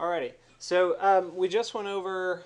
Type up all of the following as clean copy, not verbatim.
Alrighty, so we just went over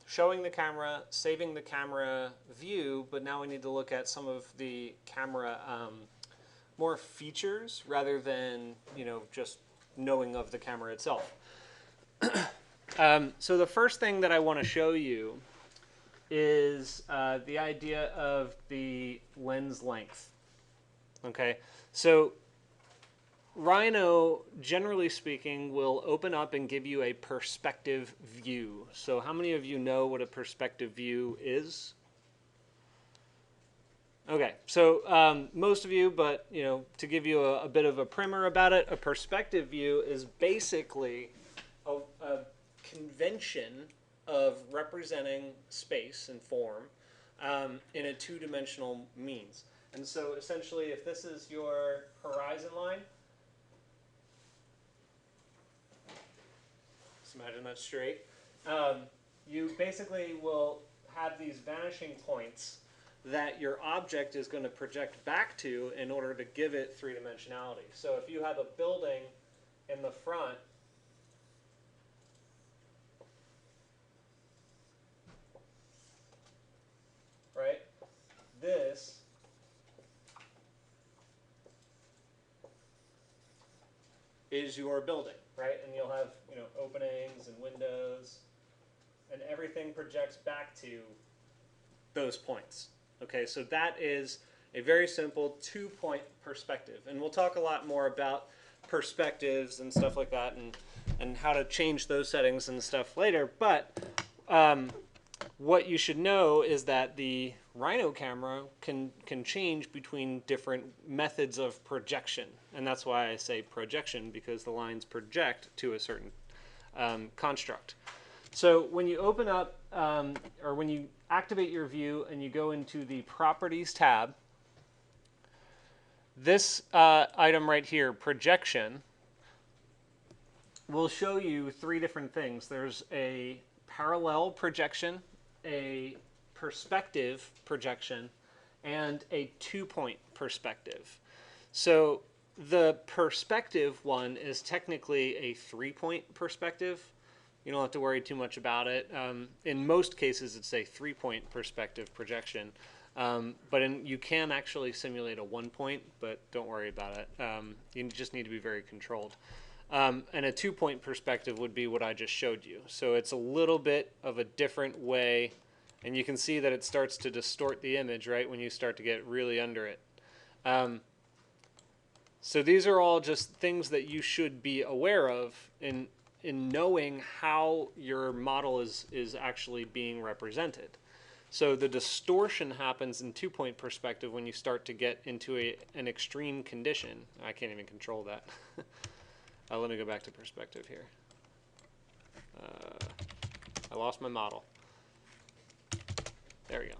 showing the camera, saving the camera view, but now we need to look at some of the camera more features rather than just knowing of the camera itself. So the first thing that I want to show you is the idea of the lens length. Okay, so Rhino, generally speaking, will open up and give you a perspective view. So how many of you know what a perspective view is? Okay, so most of you, but to give you a bit of a primer about it, a perspective view is basically a convention of representing space and form in a two-dimensional means. And so essentially, if this is your horizon line, imagine that's straight. You basically will have these vanishing points that your object is going to project back to in order to give it three-dimensionality. So if you have a building in the front, right, this is your building, right? And you'll have openings and windows, and everything projects back to those points. Okay, so that is a very simple two-point perspective, and we'll talk a lot more about perspectives and stuff like that, and how to change those settings and stuff later. But what you should know is that the Rhino camera can change between different methods of projection, and that's why I say projection, because the lines project to a certain construct. So when you open up, or when you activate your view and you go into the Properties tab, this item right here, Projection, will show you three different things. There's a parallel projection, a perspective projection, and a two-point perspective. So the perspective one is technically a three-point perspective. You don't have to worry too much about it. In most cases, it's a three-point perspective projection. But you can actually simulate a one-point, but don't worry about it. You just need to be very controlled. And a two-point perspective would be what I just showed you. So it's a little bit of a different way, and you can see that it starts to distort the image, right, when you start to get really under it. So these are all just things that you should be aware of in knowing how your model is actually being represented. So the distortion happens in two-point perspective when you start to get into an extreme condition. I can't even control that. Let me go back to perspective here. I lost my model. There we go.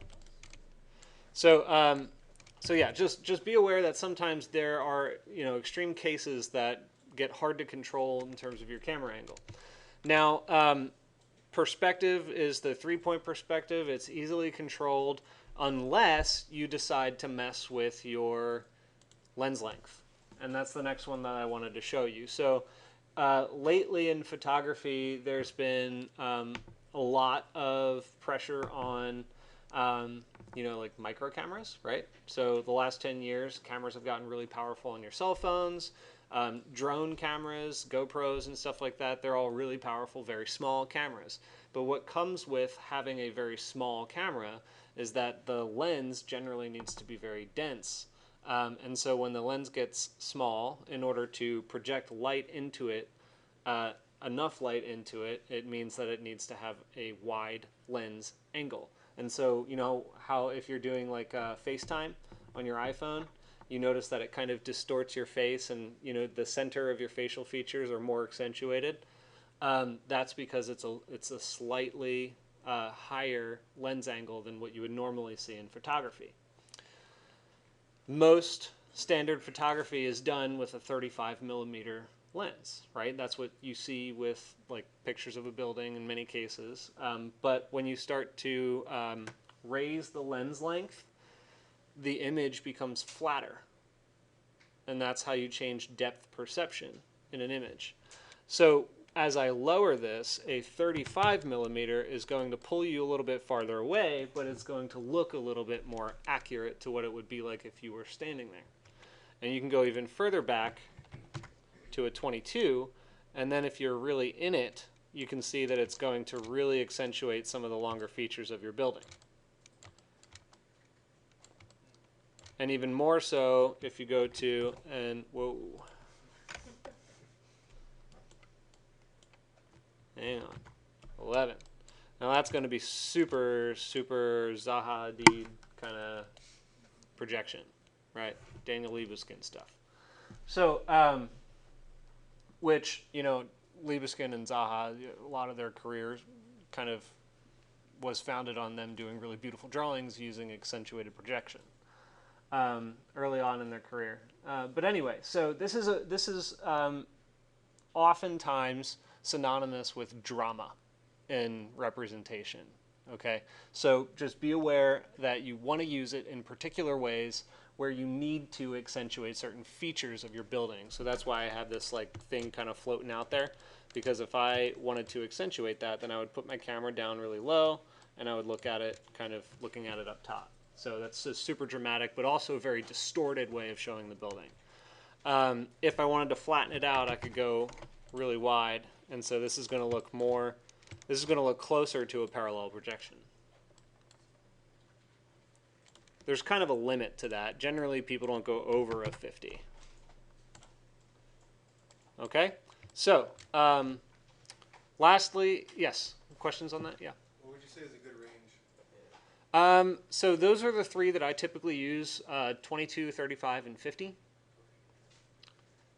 So so yeah, just be aware that sometimes there are extreme cases that get hard to control in terms of your camera angle. Now, perspective is the three-point perspective. It's easily controlled unless you decide to mess with your lens length. And that's the next one that I wanted to show you. So lately in photography, there's been a lot of pressure on like micro cameras, right? So the last 10 years, cameras have gotten really powerful on your cell phones. Drone cameras, GoPros and stuff like that, they're all really powerful, very small cameras. But what comes with having a very small camera is that the lens generally needs to be very dense. And so when the lens gets small, in order to project light into it, enough light into it, it means that it needs to have a wide lens angle. And so, how if you're doing like FaceTime on your iPhone, you notice that it kind of distorts your face, and the center of your facial features are more accentuated. That's because it's a slightly higher lens angle than what you would normally see in photography. Most standard photography is done with a 35mm lens, right? That's what you see with like pictures of a building in many cases. But when you start to raise the lens length, the image becomes flatter, and that's how you change depth perception in an image. So as I lower this, a 35 millimeter is going to pull you a little bit farther away, but it's going to look a little bit more accurate to what it would be like if you were standing there. And you can go even further back to a 22, and then if you're really in it, you can see that it's going to really accentuate some of the longer features of your building. And even more so if you go to, and whoa. Hang on, 11. Now that's going to be super, super Zaha Hadid kind of projection, right? Daniel Libeskind stuff. So, which, you know, Libeskind and Zaha, a lot of their careers kind of was founded on them doing really beautiful drawings using accentuated projection early on in their career. But anyway, so this is oftentimes synonymous with drama in representation. Okay, so just be aware that you want to use it in particular ways where you need to accentuate certain features of your building. So that's why I have this like thing kind of floating out there, because if I wanted to accentuate that, then I would put my camera down really low and I would look at it kind of looking at it up top. So that's a super dramatic but also a very distorted way of showing the building. If I wanted to flatten it out, I could go really wide, and so this is going to look more, this is going to look closer to a parallel projection. There's kind of a limit to that. Generally, people don't go over a 50. Okay? So, lastly, yes, questions on that? Yeah. What would you say is a good range? So those are the three that I typically use, 22, 35, and 50.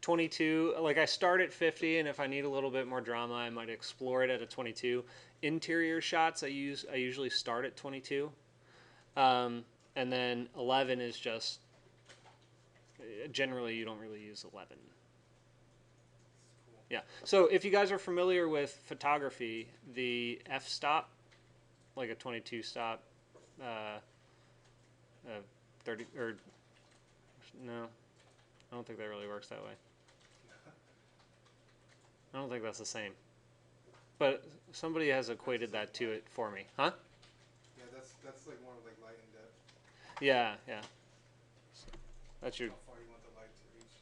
22, like I start at 50, and if I need a little bit more drama, I might explore it at a 22. Interior shots, I usually start at 22. And then 11 is just, generally you don't really use 11. Yeah, so if you guys are familiar with photography, the f-stop, like a 22 stop, 30, or no, I don't think that really works that way. I don't think that's the same. But somebody has equated that to it for me. Huh? Yeah, that's like more like light and depth. Yeah, yeah. So that's your... How far you want the light to reach.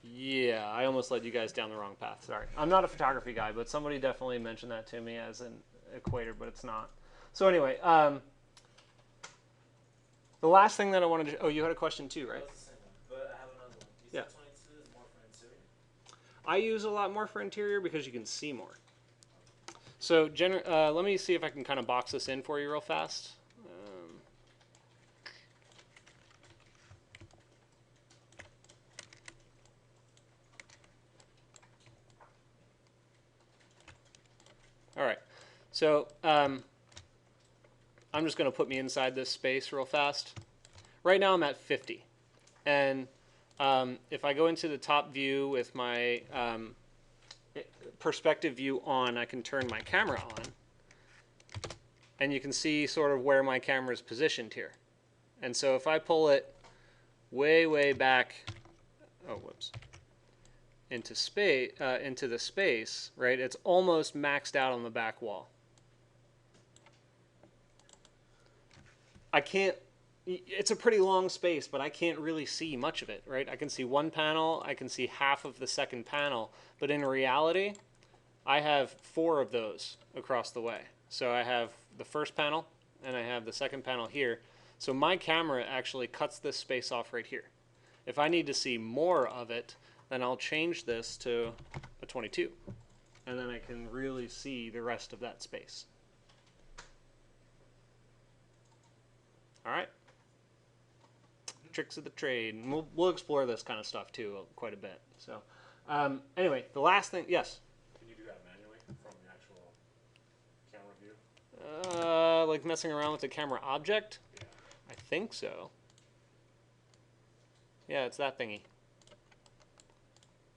Yeah, I almost led you guys down the wrong path. Sorry. I'm not a photography guy, but somebody definitely mentioned that to me as an equator, but it's not. So anyway, the last thing that I wanted to... Oh, you had a question too, right? But I have another one. You said 22 is more for interior? I use a lot more for interior because you can see more. So let me see if I can kind of box this in for you real fast. All right, so I'm just going to put me inside this space real fast. Right now I'm at 50. And if I go into the top view with my perspective view on, I can turn my camera on. And you can see sort of where my camera is positioned here. And so if I pull it way, way back, oh, whoops, into space, into the space, right? It's almost maxed out on the back wall. I can't, it's a pretty long space, but I can't really see much of it, right? I can see one panel, I can see half of the second panel, but in reality, I have 4 of those across the way. So I have the first panel, and I have the second panel here. So my camera actually cuts this space off right here. If I need to see more of it, then I'll change this to a 22. And then I can really see the rest of that space. All right. Tricks of the trade. And we'll explore this kind of stuff too quite a bit. So anyway, the last thing, yes? Can you do that manually from the actual camera view? Like messing around with the camera object? Yeah. I think so. Yeah, it's that thingy.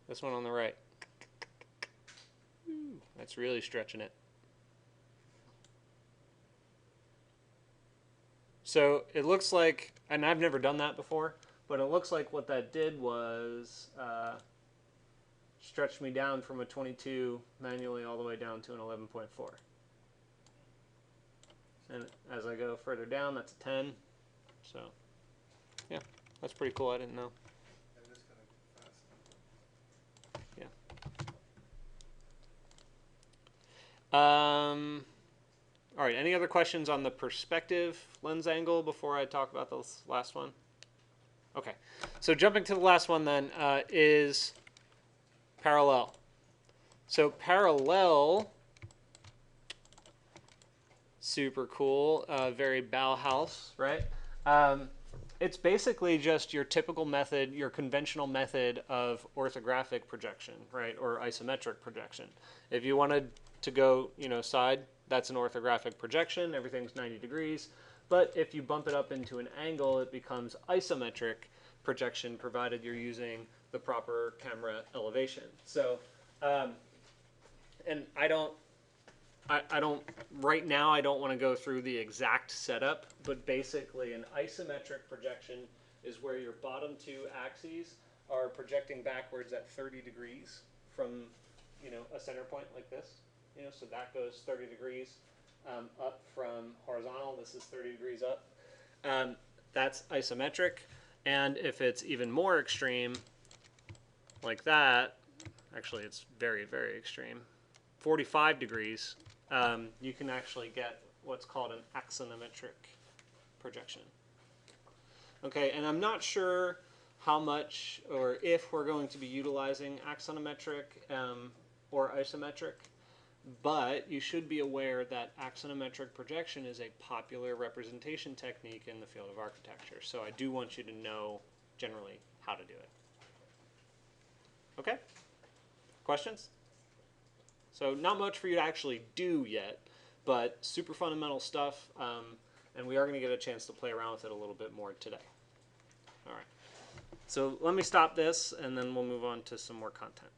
This one on the right. Ooh, that's really stretching it. So it looks like, and I've never done that before, but it looks like what that did was stretched me down from a 22 manually all the way down to an 11.4. And as I go further down, that's a 10. So, yeah, that's pretty cool. I didn't know. It is kind of fast. Yeah. All right, any other questions on the perspective lens angle before I talk about this last one? Okay, so jumping to the last one then is parallel. So parallel, super cool, very Bauhaus, right? It's basically just your typical method, your conventional method of orthographic projection, right, or isometric projection. If you wanted to go, side, that's an orthographic projection. Everything's 90 degrees. But if you bump it up into an angle, it becomes isometric projection, provided you're using the proper camera elevation. So, and I don't, right now I don't want to go through the exact setup, but basically an isometric projection is where your bottom two axes are projecting backwards at 30 degrees from, a center point like this. So that goes 30 degrees up from horizontal. This is 30 degrees up. That's isometric. And if it's even more extreme, like that, actually it's very, very extreme, 45 degrees, you can actually get what's called an axonometric projection. Okay, and I'm not sure how much or if we're going to be utilizing axonometric or isometric, but you should be aware that axonometric projection is a popular representation technique in the field of architecture. So I do want you to know generally how to do it. Okay? Questions? So not much for you to actually do yet, but super fundamental stuff, and we are going to get a chance to play around with it a little bit more today. All right. So let me stop this, and then we'll move on to some more content.